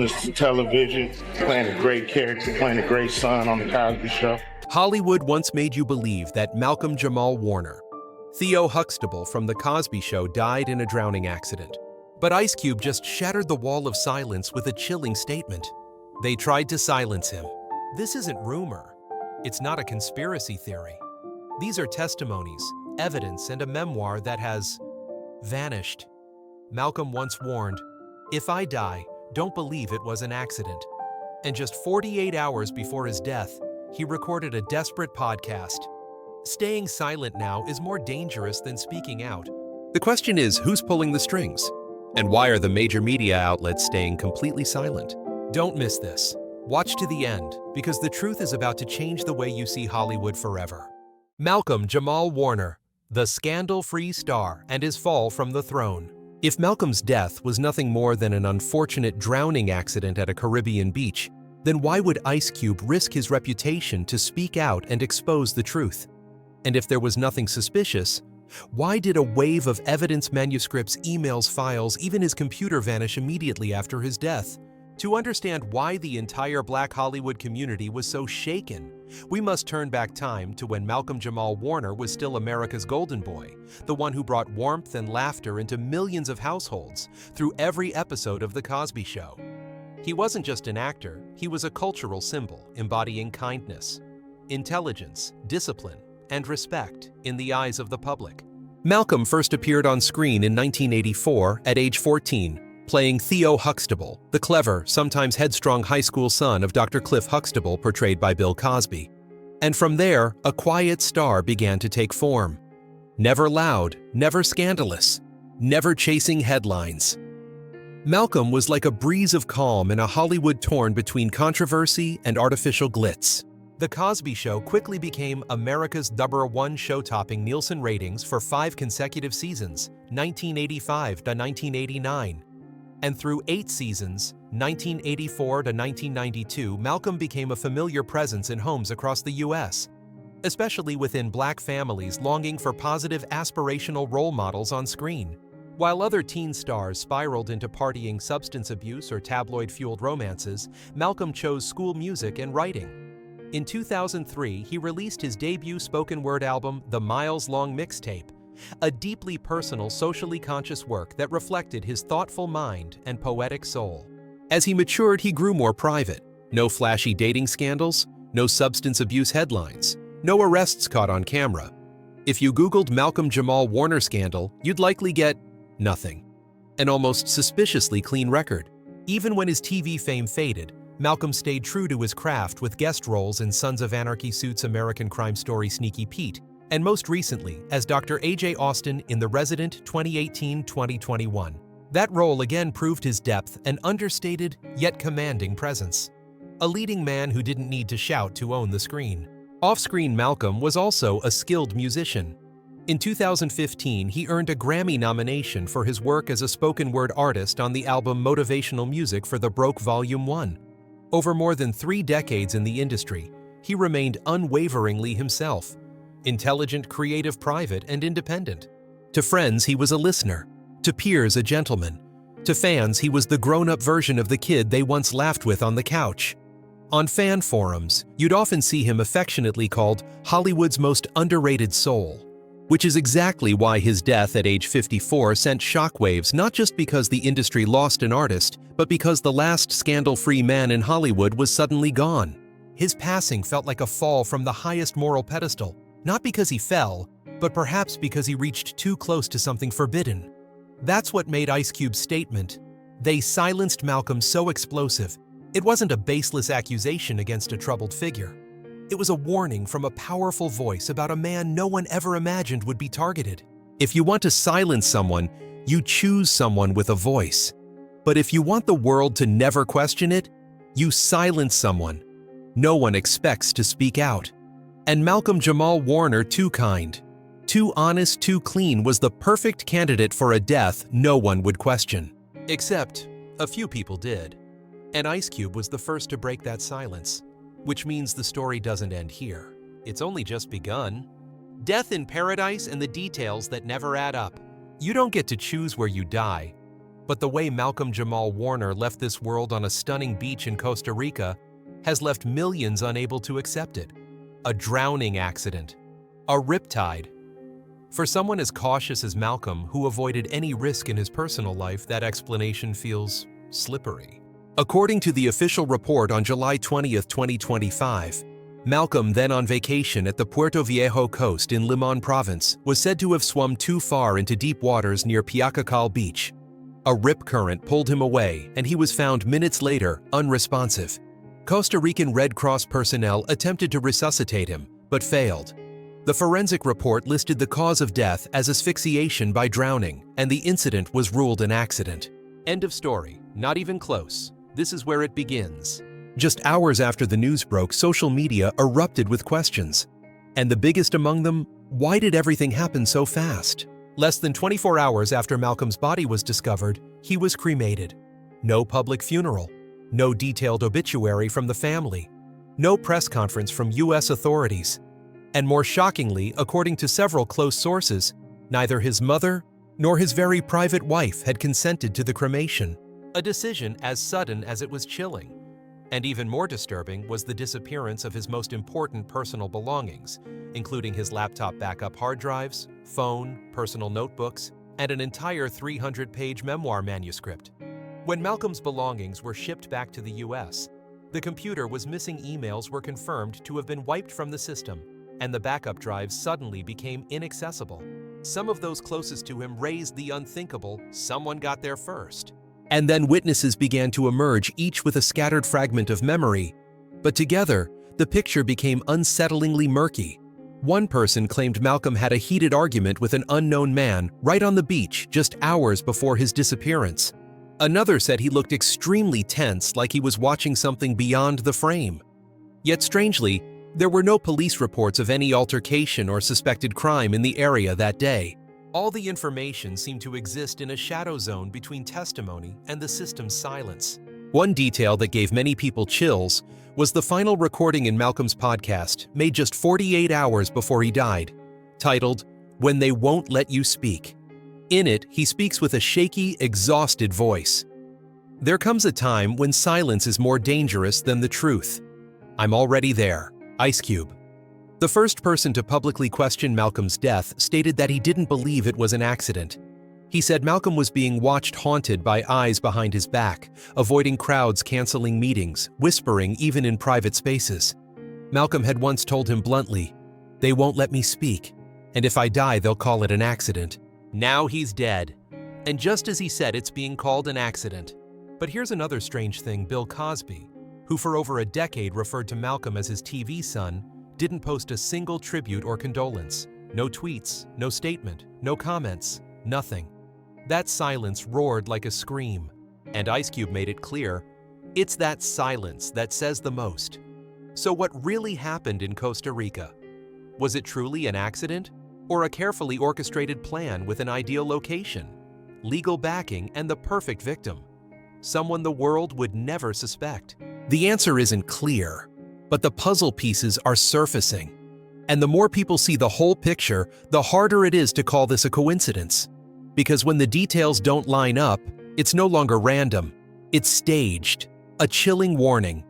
on this television, playing a great character, playing a great son on the Cosby Show. Hollywood once made you believe that Malcolm-Jamal Warner, Theo Huxtable from The Cosby Show, died in a drowning accident. But Ice Cube just shattered the wall of silence with a chilling statement. They tried to silence him. This isn't rumor. It's not a conspiracy theory. These are testimonies, evidence, and a memoir that has vanished. Malcolm once warned, "If I die, don't believe it was an accident." And just 48 hours before his death, he recorded a desperate podcast. Staying silent now is more dangerous than speaking out. The question is, who's pulling the strings? And why are the major media outlets staying completely silent? Don't miss this. Watch to the end, because the truth is about to change the way you see Hollywood forever. Malcolm-Jamal Warner, the scandal-free star, and his fall from the throne. If Malcolm's death was nothing more than an unfortunate drowning accident at a Caribbean beach, then why would Ice Cube risk his reputation to speak out and expose the truth? And if there was nothing suspicious, why did a wave of evidence, manuscripts, emails, files, even his computer vanish immediately after his death? To understand why the entire Black Hollywood community was so shaken, we must turn back time to when Malcolm-Jamal Warner was still America's golden boy, the one who brought warmth and laughter into millions of households through every episode of The Cosby Show. He wasn't just an actor, he was a cultural symbol embodying kindness, intelligence, discipline, and respect in the eyes of the public. Malcolm first appeared on screen in 1984 at age 14, playing Theo Huxtable, the clever, sometimes headstrong high school son of Dr. Cliff Huxtable, portrayed by Bill Cosby. And from there, a quiet star began to take form. Never loud, never scandalous, never chasing headlines. Malcolm was like a breeze of calm in a Hollywood torn between controversy and artificial glitz. The Cosby Show quickly became America's #1 show-topping Nielsen ratings for 5 consecutive seasons, 1985 to 1989. And through 8 seasons, 1984 to 1992, Malcolm became a familiar presence in homes across the U.S., especially within Black families longing for positive, aspirational role models on screen. While other teen stars spiraled into partying, substance abuse, or tabloid-fueled romances, Malcolm chose school music and writing. In 2003, he released his debut spoken-word album, The Miles Long Mixtape, a deeply personal, socially conscious work that reflected his thoughtful mind and poetic soul. As he matured, he grew more private. No flashy dating scandals, no substance abuse headlines, no arrests caught on camera. If you Googled Malcolm-Jamal Warner scandal, you'd likely get nothing. An almost suspiciously clean record. Even when his TV fame faded, Malcolm stayed true to his craft with guest roles in Sons of Anarchy suits American Crime Story Sneaky Pete, and most recently as Dr. A.J. Austin in The Resident 2018-2021. That role again proved his depth and understated yet commanding presence. A leading man who didn't need to shout to own the screen. Off-screen, Malcolm was also a skilled musician. In 2015, he earned a Grammy nomination for his work as a spoken-word artist on the album Motivational Music for the Broke Volume 1. Over more than 3 decades in the industry, he remained unwaveringly himself. Intelligent, creative, private, and independent. To friends, he was a listener. To peers, a gentleman. To fans, he was the grown-up version of the kid they once laughed with on the couch. On fan forums, you'd often see him affectionately called Hollywood's most underrated soul. Which is exactly why his death at age 54 sent shockwaves, not just because the industry lost an artist, but because the last scandal-free man in Hollywood was suddenly gone. His passing felt like a fall from the highest moral pedestal, not because he fell, but perhaps because he reached too close to something forbidden. That's what made Ice Cube's statement, "They silenced Malcolm," so explosive. It wasn't a baseless accusation against a troubled figure. It was a warning from a powerful voice about a man no one ever imagined would be targeted. If you want to silence someone, you choose someone with a voice. But if you want the world to never question it, you silence someone no one expects to speak out. And Malcolm-Jamal Warner, too kind, too honest, too clean, was the perfect candidate for a death no one would question. Except a few people did. And Ice Cube was the first to break that silence. Which means the story doesn't end here. It's only just begun. Death in paradise and the details that never add up. You don't get to choose where you die, But the way Malcolm-Jamal Warner left this world on a stunning beach in Costa Rica has left millions unable to accept it. A drowning accident. A riptide. For someone as cautious as Malcolm, who avoided any risk in his personal life, that explanation feels slippery. According to the official report on July 20, 2025, Malcolm, then on vacation at the Puerto Viejo coast in Limon Province, was said to have swum too far into deep waters near Piacacal Beach. A rip current pulled him away, and he was found minutes later, unresponsive. Costa Rican Red Cross personnel attempted to resuscitate him, but failed. The forensic report listed the cause of death as asphyxiation by drowning, and the incident was ruled an accident. End of story. Not even close. This is where it begins. Just hours after the news broke, social media erupted with questions. And the biggest among them, why did everything happen so fast? Less than 24 hours after Malcolm's body was discovered, he was cremated. No public funeral. No detailed obituary from the family. No press conference from U.S. authorities. And more shockingly, according to several close sources, neither his mother nor his very private wife had consented to the cremation. A decision as sudden as it was chilling. And even more disturbing was the disappearance of his most important personal belongings, including his laptop backup hard drives, phone, personal notebooks, and an entire 300-page memoir manuscript. When Malcolm's belongings were shipped back to the U.S., the computer was missing emails were confirmed to have been wiped from the system, and the backup drives suddenly became inaccessible. Some of those closest to him raised the unthinkable, someone got there first. And then witnesses began to emerge, each with a scattered fragment of memory. But together, the picture became unsettlingly murky. One person claimed Malcolm had a heated argument with an unknown man right on the beach just hours before his disappearance. Another said he looked extremely tense, like he was watching something beyond the frame. Yet strangely, there were no police reports of any altercation or suspected crime in the area that day. All the information seemed to exist in a shadow zone between testimony and the system's silence. One detail that gave many people chills was the final recording in Malcolm's podcast, made just 48 hours before he died, titled, "When They Won't Let You Speak." In it, he speaks with a shaky, exhausted voice. "There comes a time when silence is more dangerous than the truth. I'm already there." Ice Cube. The first person to publicly question Malcolm's death stated that he didn't believe it was an accident. He said Malcolm was being watched, haunted by eyes behind his back, avoiding crowds, canceling meetings, whispering even in private spaces. Malcolm had once told him bluntly, "They won't let me speak, and if I die, they'll call it an accident." Now he's dead. And just as he said, it's being called an accident. But here's another strange thing. Bill Cosby, who for over a decade referred to Malcolm as his TV son, didn't post a single tribute or condolence. No tweets, no statement, no comments, nothing. That silence roared like a scream. And Ice Cube made it clear, it's that silence that says the most. So what really happened in Costa Rica? Was it truly an accident? Or a carefully orchestrated plan with an ideal location, legal backing, and the perfect victim? Someone the world would never suspect. The answer isn't clear. But the puzzle pieces are surfacing. And the more people see the whole picture, the harder it is to call this a coincidence. Because when the details don't line up, it's no longer random. It's staged. A chilling warning.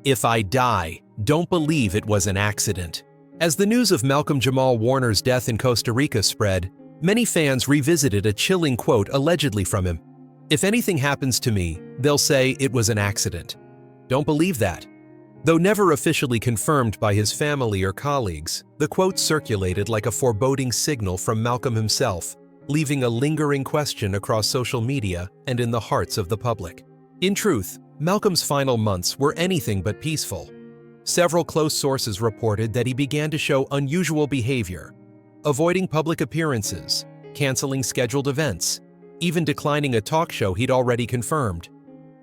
If I die, don't believe it was an accident. As the news of Malcolm-Jamal Warner's death in Costa Rica spread, many fans revisited a chilling quote allegedly from him. "If anything happens to me, they'll say it was an accident." Don't believe that. Though never officially confirmed by his family or colleagues, the quote circulated like a foreboding signal from Malcolm himself, leaving a lingering question across social media and in the hearts of the public. In truth, Malcolm's final months were anything but peaceful. Several close sources reported that he began to show unusual behavior, avoiding public appearances, canceling scheduled events, even declining a talk show he'd already confirmed.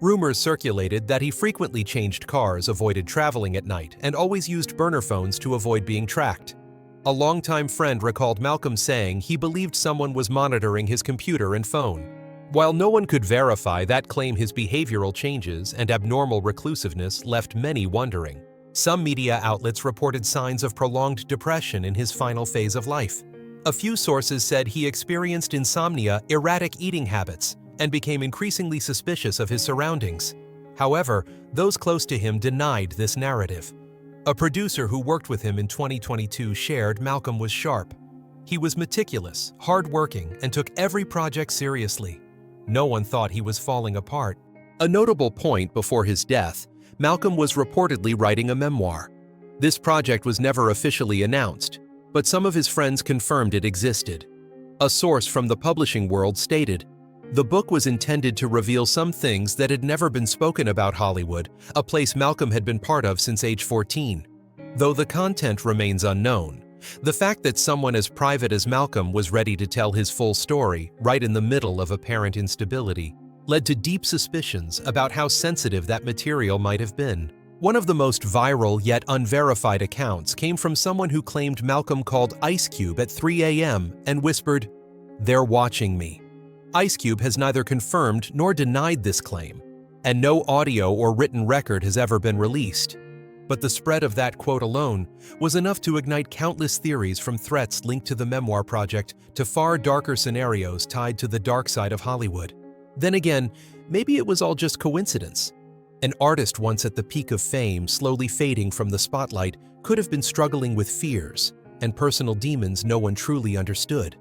Rumors circulated that he frequently changed cars, avoided traveling at night, and always used burner phones to avoid being tracked. A longtime friend recalled Malcolm saying he believed someone was monitoring his computer and phone. While no one could verify that claim, his behavioral changes and abnormal reclusiveness left many wondering. Some media outlets reported signs of prolonged depression in his final phase of life. A few sources said he experienced insomnia, erratic eating habits, and became increasingly suspicious of his surroundings. However, those close to him denied this narrative. A producer who worked with him in 2022 shared Malcolm was sharp. He was meticulous, hardworking, and took every project seriously. No one thought he was falling apart. A notable point before his death, Malcolm was reportedly writing a memoir. This project was never officially announced, but some of his friends confirmed it existed. A source from the publishing world stated, "The book was intended to reveal some things that had never been spoken about Hollywood, a place Malcolm had been part of since age 14. Though the content remains unknown, the fact that someone as private as Malcolm was ready to tell his full story right in the middle of apparent instability led to deep suspicions about how sensitive that material might have been." One of the most viral yet unverified accounts came from someone who claimed Malcolm called Ice Cube at 3 a.m. and whispered, "They're watching me." Ice Cube has neither confirmed nor denied this claim, and no audio or written record has ever been released. But the spread of that quote alone was enough to ignite countless theories, from threats linked to the memoir project to far darker scenarios tied to the dark side of Hollywood. Then again, maybe it was all just coincidence. An artist once at the peak of fame, slowly fading from the spotlight, could have been struggling with fears and personal demons no one truly understood.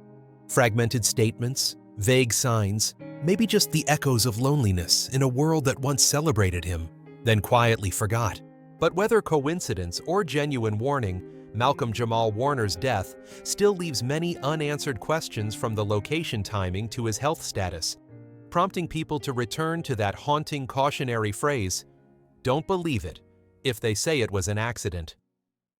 Fragmented statements, vague signs, maybe just the echoes of loneliness in a world that once celebrated him, then quietly forgot. But whether coincidence or genuine warning, Malcolm-Jamal Warner's death still leaves many unanswered questions, from the location timing to his health status, prompting people to return to that haunting cautionary phrase, "Don't believe it if they say it was an accident."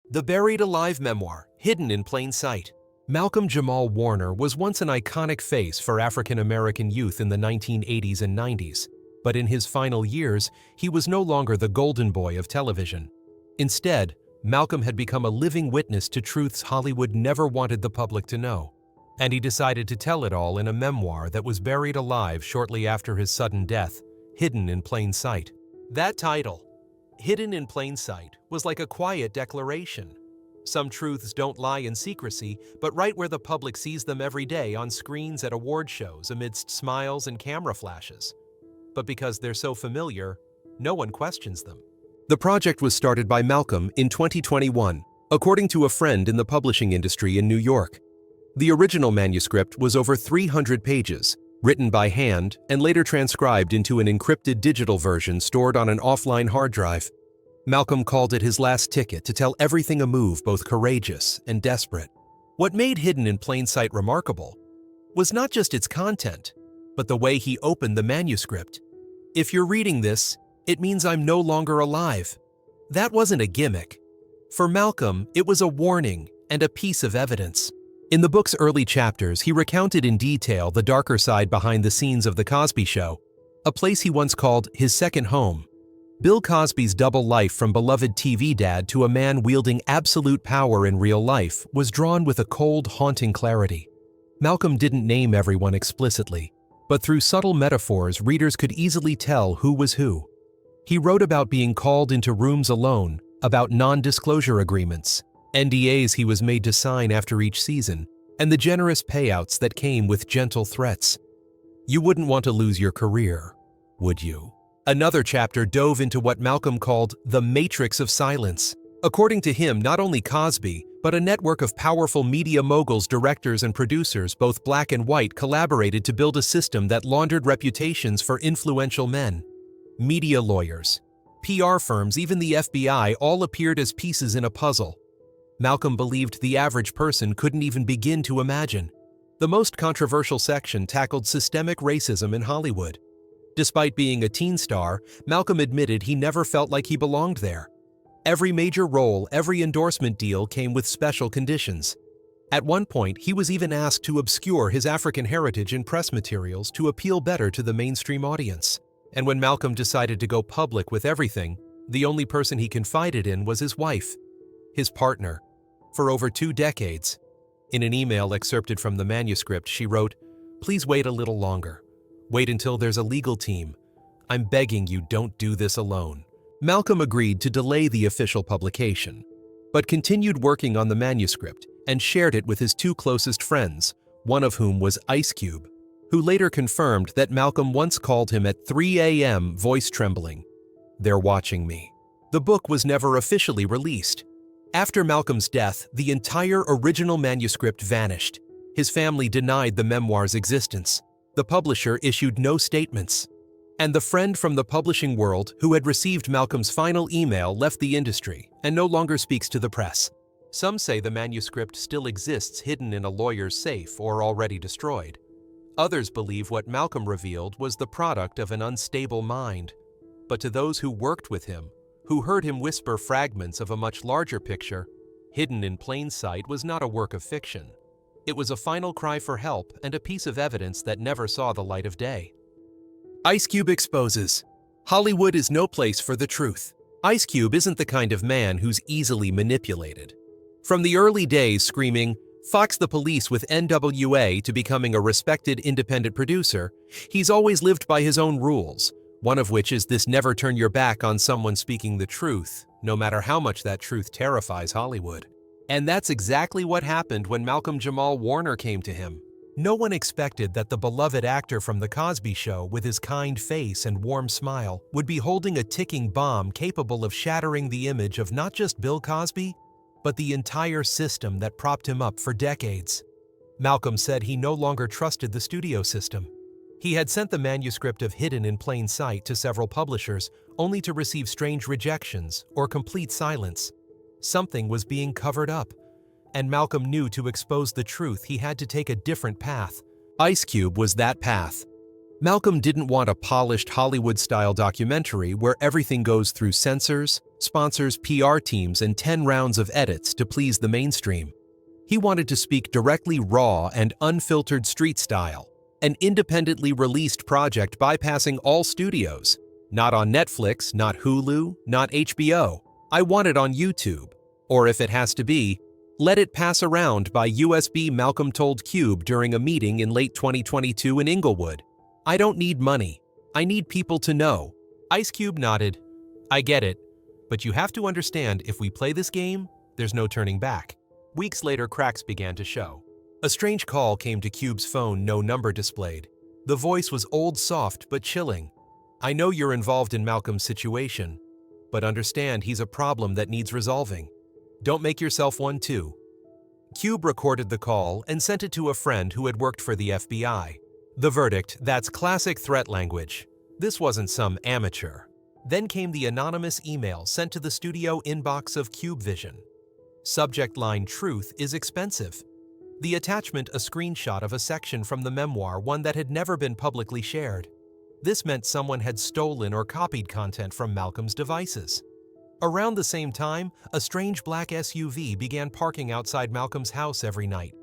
The Buried Alive memoir, hidden in plain sight. Malcolm-Jamal Warner was once an iconic face for African-American youth in the 1980s and 90s, but in his final years, he was no longer the golden boy of television. Instead, Malcolm had become a living witness to truths Hollywood never wanted the public to know, and he decided to tell it all in a memoir that was buried alive shortly after his sudden death, Hidden in Plain Sight. That title, Hidden in Plain Sight, was like a quiet declaration. Some truths don't lie in secrecy, but right where the public sees them every day on screens at award shows amidst smiles and camera flashes. But because they're so familiar, no one questions them. The project was started by Malcolm in 2021, according to a friend in the publishing industry in New York. The original manuscript was over 300 pages, written by hand and later transcribed into an encrypted digital version stored on an offline hard drive. Malcolm called it his last ticket to tell everything a move both courageous and desperate. What made Hidden in Plain Sight remarkable was not just its content, but the way he opened the manuscript. "If you're reading this, it means I'm no longer alive." That wasn't a gimmick. For Malcolm, it was a warning and a piece of evidence. In the book's early chapters, he recounted in detail the darker side behind the scenes of The Cosby Show, a place he once called his second home. Bill Cosby's double life, from beloved TV dad to a man wielding absolute power in real life, was drawn with a cold, haunting clarity. Malcolm didn't name everyone explicitly, but through subtle metaphors, readers could easily tell who was who. He wrote about being called into rooms alone, about non-disclosure agreements, NDAs he was made to sign after each season, and the generous payouts that came with gentle threats. You wouldn't want to lose your career, would you? Another chapter dove into what Malcolm called the matrix of silence. According to him, not only Cosby, but a network of powerful media moguls, directors, and producers, both black and white, collaborated to build a system that laundered reputations for influential men. Media lawyers, PR firms, even the FBI, all appeared as pieces in a puzzle. Malcolm believed the average person couldn't even begin to imagine. The most controversial section tackled systemic racism in Hollywood. Despite being a teen star, Malcolm admitted he never felt like he belonged there. Every major role, every endorsement deal came with special conditions. At one point, he was even asked to obscure his African heritage in press materials to appeal better to the mainstream audience. And when Malcolm decided to go public with everything, the only person he confided in was his wife, his partner, for over 2 decades. In an email excerpted from the manuscript, she wrote, "Please wait a little longer. Wait until there's a legal team. I'm begging you, don't do this alone." Malcolm agreed to delay the official publication, but continued working on the manuscript and shared it with his 2 closest friends, one of whom was Ice Cube. who later confirmed that Malcolm once called him at 3 a.m., voice trembling. "They're watching me." The book was never officially released. After Malcolm's death, the entire original manuscript vanished. His family denied the memoir's existence. The publisher issued no statements. And the friend from the publishing world who had received Malcolm's final email left the industry and no longer speaks to the press. Some say the manuscript still exists hidden in a lawyer's safe or already destroyed. Others believe what Malcolm revealed was the product of an unstable mind. But to those who worked with him, who heard him whisper fragments of a much larger picture, hidden in plain sight was not a work of fiction. It was a final cry for help and a piece of evidence that never saw the light of day. Ice Cube exposes. Hollywood is no place for the truth. Ice Cube isn't the kind of man who's easily manipulated. From the early days screaming, "Fox the police" with NWA to becoming a respected independent producer, he's always lived by his own rules, one of which is this: never turn your back on someone speaking the truth, no matter how much that truth terrifies Hollywood. And that's exactly what happened when Malcolm-Jamal Warner came to him. No one expected that the beloved actor from The Cosby Show, with his kind face and warm smile, would be holding a ticking bomb capable of shattering the image of not just Bill Cosby, but the entire system that propped him up for decades. Malcolm said he no longer trusted the studio system. He had sent the manuscript of Hidden in Plain Sight to several publishers, only to receive strange rejections or complete silence. Something was being covered up, and Malcolm knew to expose the truth he had to take a different path. Ice Cube was that path. Malcolm didn't want a polished Hollywood-style documentary where everything goes through censors, sponsors, PR teams, and 10 rounds of edits to please the mainstream. He wanted to speak directly raw and unfiltered street style, an independently released project bypassing all studios. Not on Netflix, not Hulu, not HBO. I want it on YouTube. Or if it has to be, let it pass around by USB Malcolm told Cube during a meeting in late 2022 in Inglewood. "I don't need money. I need people to know." Ice Cube nodded. "I get it, but you have to understand, if we play this game, there's no turning back." Weeks later, cracks began to show. A strange call came to Cube's phone, no number displayed. The voice was old, soft, but chilling. "I know you're involved in Malcolm's situation, but understand he's a problem that needs resolving. Don't make yourself one too." Cube recorded the call and sent it to a friend who had worked for the FBI. The verdict: that's classic threat language. This wasn't some amateur. Then came the anonymous email sent to the studio inbox of Cube Vision. Subject line: "Truth is expensive." The attachment: a screenshot of a section from the memoir, one that had never been publicly shared. This meant someone had stolen or copied content from Malcolm's devices. Around the same time, a strange black SUV began parking outside Malcolm's house every night.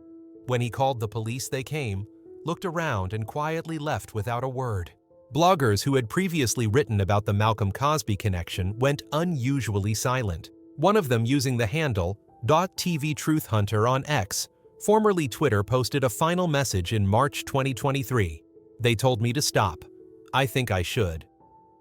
When he called the police, they came, looked around, and quietly left without a word. Bloggers who had previously written about the Malcolm-Cosby connection went unusually silent. One of them, using the handle @TV Truth Hunter on X, formerly Twitter, posted a final message in March 2023. "They told me to stop. I think I should."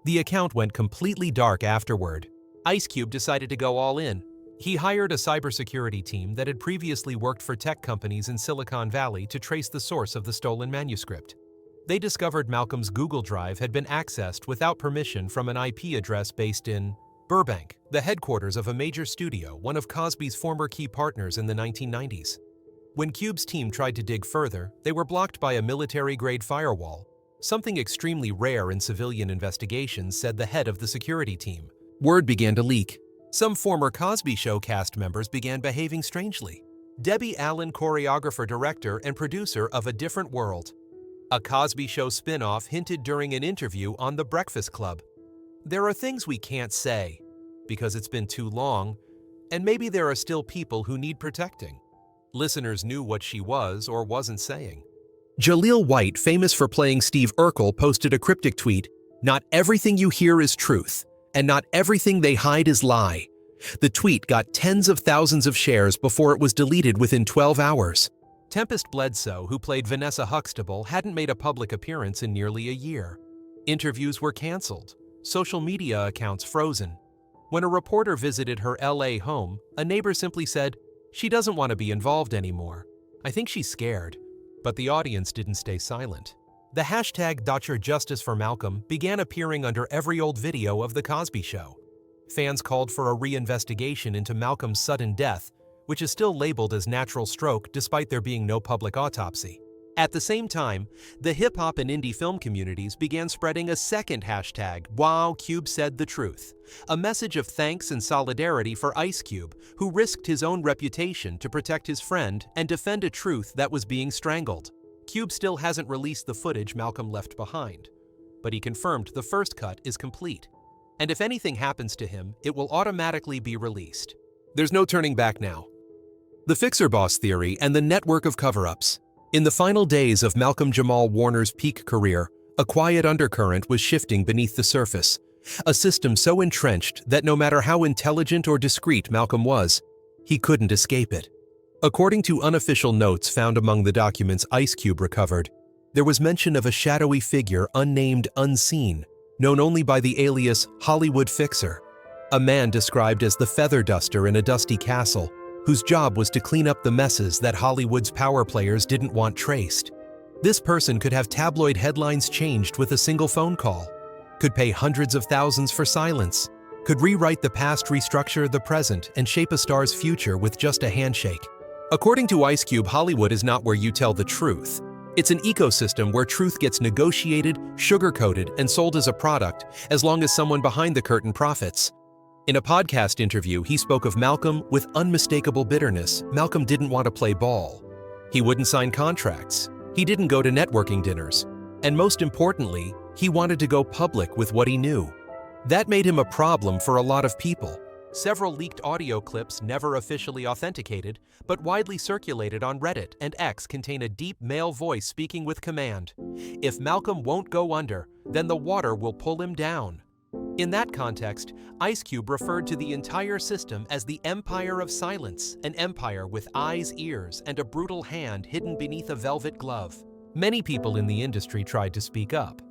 The account went completely dark afterward. Ice Cube decided to go all in. He hired a cybersecurity team that had previously worked for tech companies in Silicon Valley to trace the source of the stolen manuscript. They discovered Malcolm's Google Drive had been accessed without permission from an IP address based in Burbank, the headquarters of a major studio, one of Cosby's former key partners in the 1990s. When Cube's team tried to dig further, they were blocked by a military-grade firewall, something extremely rare in civilian investigations, said the head of the security team. Word began to leak. Some former Cosby Show cast members began behaving strangely. Debbie Allen, choreographer, director, and producer of A Different World, a Cosby Show spin-off, hinted during an interview on The Breakfast Club. "There are things we can't say, because it's been too long, and maybe there are still people who need protecting." Listeners knew what she was or wasn't saying. Jaleel White, famous for playing Steve Urkel, posted a cryptic tweet: "Not everything you hear is truth, and not everything they hide is lie." The tweet got tens of thousands of shares before it was deleted within 12 hours. Tempest Bledsoe, who played Vanessa Huxtable, hadn't made a public appearance in nearly a year. Interviews were canceled, social media accounts frozen. When a reporter visited her LA home, a neighbor simply said, "She doesn't want to be involved anymore. I think she's scared." But the audience didn't stay silent. The hashtag #Justice for Malcolm began appearing under every old video of The Cosby Show. Fans called for a reinvestigation into Malcolm's sudden death, which is still labeled as natural stroke despite there being no public autopsy. At the same time, the hip-hop and indie film communities began spreading a second hashtag, Wow, Cube Said the Truth, a message of thanks and solidarity for Ice Cube, who risked his own reputation to protect his friend and defend a truth that was being strangled. Cube still hasn't released the footage Malcolm left behind, but he confirmed the first cut is complete. And if anything happens to him, it will automatically be released. There's no turning back now. The Fixer Boss Theory and the Network of Cover-Ups. In the final days of Malcolm-Jamal Warner's peak career, a quiet undercurrent was shifting beneath the surface, a system so entrenched that no matter how intelligent or discreet Malcolm was, he couldn't escape it. According to unofficial notes found among the documents Ice Cube recovered, there was mention of a shadowy figure unnamed Unseen, known only by the alias Hollywood Fixer, a man described as the feather duster in a dusty castle, whose job was to clean up the messes that Hollywood's power players didn't want traced. This person could have tabloid headlines changed with a single phone call, could pay hundreds of thousands for silence, could rewrite the past, restructure the present, and shape a star's future with just a handshake. According to Ice Cube, Hollywood is not where you tell the truth. It's an ecosystem where truth gets negotiated, sugar-coated, and sold as a product, as long as someone behind the curtain profits. In a podcast interview, he spoke of Malcolm with unmistakable bitterness. Malcolm didn't want to play ball. He wouldn't sign contracts. He didn't go to networking dinners. And most importantly, he wanted to go public with what he knew. That made him a problem for a lot of people. Several leaked audio clips, never officially authenticated, but widely circulated on Reddit and X, contain a deep male voice speaking with command. If Malcolm won't go under, then the water will pull him down. In that context, Ice Cube referred to the entire system as the Empire of Silence, an empire with eyes, ears, and a brutal hand hidden beneath a velvet glove. Many people in the industry tried to speak up,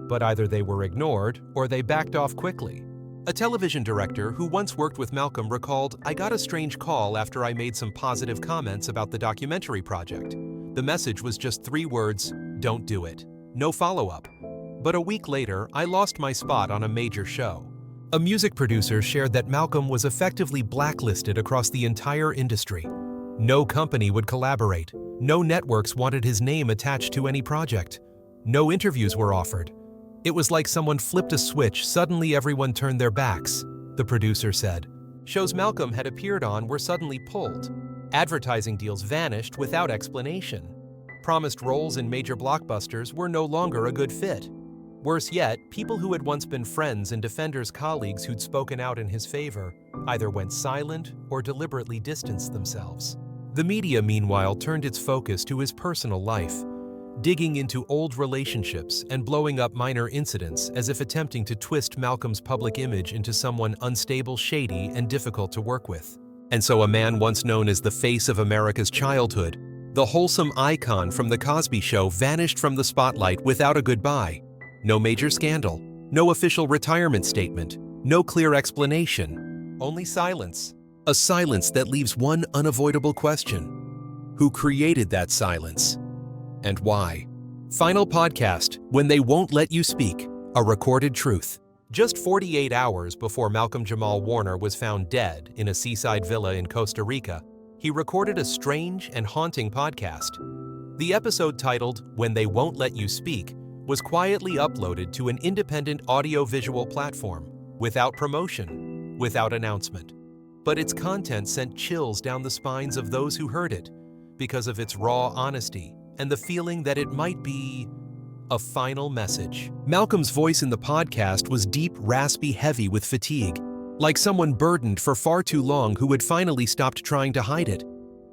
but either they were ignored or they backed off quickly. A television director who once worked with Malcolm recalled, "I got a strange call after I made some positive comments about the documentary project. The message was just 3 words, don't do it. No follow-up. But a week later, I lost my spot on a major show." A music producer shared that Malcolm was effectively blacklisted across the entire industry. No company would collaborate. No networks wanted his name attached to any project. No interviews were offered. It was like someone flipped a switch, suddenly everyone turned their backs, the producer said. Shows Malcolm had appeared on were suddenly pulled. Advertising deals vanished without explanation. Promised roles in major blockbusters were no longer a good fit. Worse yet, people who had once been friends and Defender's colleagues who'd spoken out in his favor either went silent or deliberately distanced themselves. The media, meanwhile, turned its focus to his personal life, digging into old relationships and blowing up minor incidents as if attempting to twist Malcolm's public image into someone unstable, shady, and difficult to work with. And so a man once known as the face of America's childhood, the wholesome icon from The Cosby Show, vanished from the spotlight without a goodbye. No major scandal, no official retirement statement, no clear explanation, only silence. A silence that leaves one unavoidable question. Who created that silence? And why? Final podcast, When They Won't Let You Speak, a recorded truth. Just 48 hours before Malcolm-Jamal Warner was found dead in a seaside villa in Costa Rica, he recorded a strange and haunting podcast. The episode, titled When They Won't Let You Speak, was quietly uploaded to an independent audio-visual platform, without promotion, without announcement. But its content sent chills down the spines of those who heard it, because of its raw honesty and the feeling that it might be a final message. Malcolm's voice in the podcast was deep, raspy, heavy with fatigue, like someone burdened for far too long who had finally stopped trying to hide it.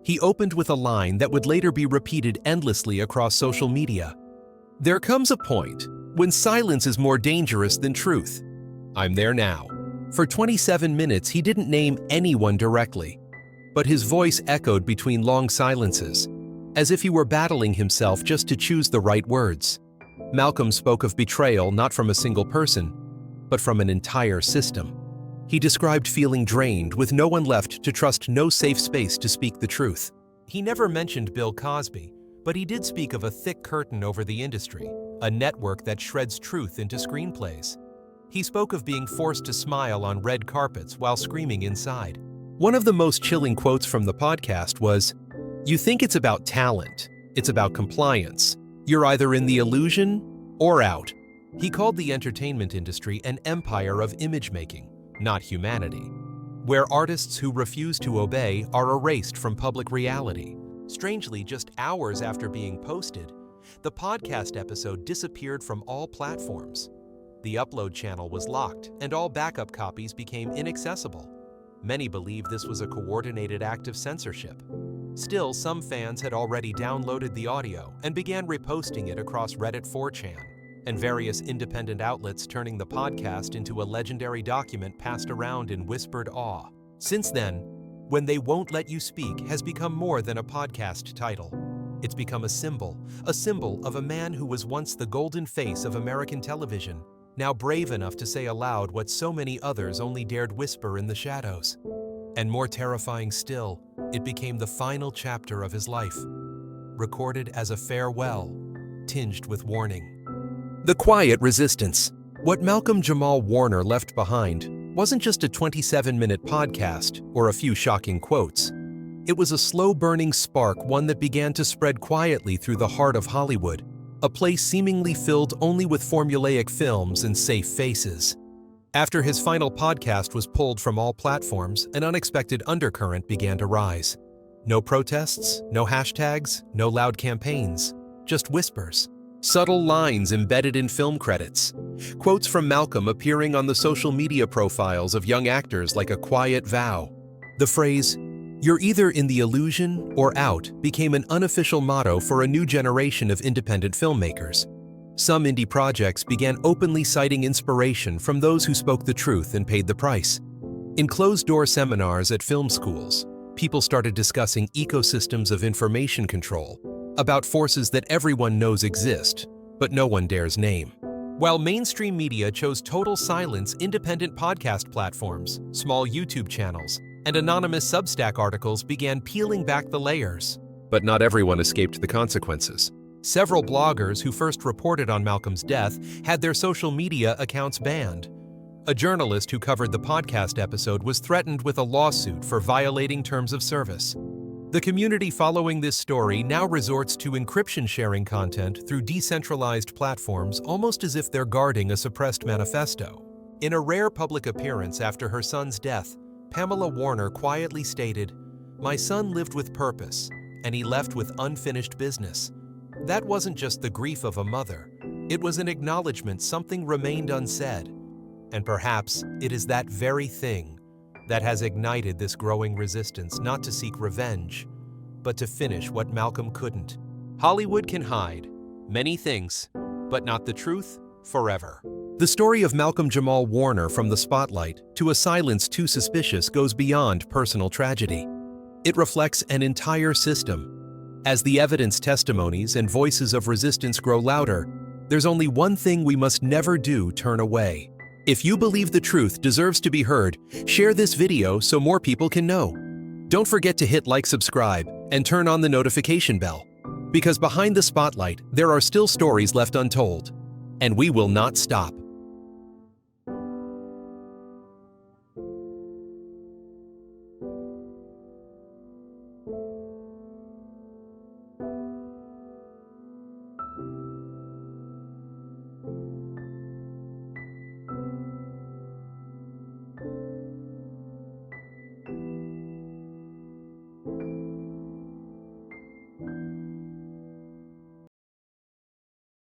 He opened with a line that would later be repeated endlessly across social media. "There comes a point when silence is more dangerous than truth. I'm there now." For 27 minutes, he didn't name anyone directly, but his voice echoed between long silences, as if he were battling himself just to choose the right words. Malcolm spoke of betrayal not from a single person, but from an entire system. He described feeling drained, with no one left to trust, no safe space to speak the truth. He never mentioned Bill Cosby, but he did speak of a thick curtain over the industry, a network that shreds truth into screenplays. He spoke of being forced to smile on red carpets while screaming inside. One of the most chilling quotes from the podcast was, "You think it's about talent, it's about compliance. You're either in the illusion or out." He called the entertainment industry an empire of image-making, not humanity, where artists who refuse to obey are erased from public reality. Strangely, just hours after being posted, the podcast episode disappeared from all platforms. The upload channel was locked, and all backup copies became inaccessible. Many believe this was a coordinated act of censorship. Still, some fans had already downloaded the audio and began reposting it across Reddit 4chan, and various independent outlets turning the podcast into a legendary document passed around in whispered awe. Since then, When They Won't Let You Speak has become more than a podcast title. It's become a symbol of a man who was once the golden face of American television, now brave enough to say aloud what so many others only dared whisper in the shadows. And more terrifying still, it became the final chapter of his life, recorded as a farewell, tinged with warning. The Quiet Resistance. What Malcolm-Jamal Warner left behind wasn't just a 27-minute podcast or a few shocking quotes. It was a slow-burning spark, one that began to spread quietly through the heart of Hollywood, a place seemingly filled only with formulaic films and safe faces. After his final podcast was pulled from all platforms, an unexpected undercurrent began to rise. No protests, no hashtags, no loud campaigns, just whispers. Subtle lines embedded in film credits. Quotes from Malcolm appearing on the social media profiles of young actors like a quiet vow. The phrase, "You're either in the illusion or out," became an unofficial motto for a new generation of independent filmmakers. Some indie projects began openly citing inspiration from those who spoke the truth and paid the price. In closed-door seminars at film schools, people started discussing ecosystems of information control, about forces that everyone knows exist, but no one dares name. While mainstream media chose total silence, independent podcast platforms, small YouTube channels, and anonymous Substack articles began peeling back the layers. But not everyone escaped the consequences. Several bloggers who first reported on Malcolm's death had their social media accounts banned. A journalist who covered the podcast episode was threatened with a lawsuit for violating terms of service. The community following this story now resorts to encryption sharing content through decentralized platforms, almost as if they're guarding a suppressed manifesto. In a rare public appearance after her son's death, Pamela Warner quietly stated, "My son lived with purpose, and he left with unfinished business." That wasn't just the grief of a mother. It was an acknowledgement something remained unsaid. And perhaps it is that very thing that has ignited this growing resistance, not to seek revenge, but to finish what Malcolm couldn't. Hollywood can hide many things, but not the truth forever. The story of Malcolm-Jamal Warner from the spotlight to a silence too suspicious goes beyond personal tragedy. It reflects an entire system. As the evidence, testimonies, and voices of resistance grow louder, there's only one thing we must never do: turn away. If you believe the truth deserves to be heard, share this video so more people can know. Don't forget to hit like, subscribe, and turn on the notification bell. Because behind the spotlight, there are still stories left untold. And we will not stop.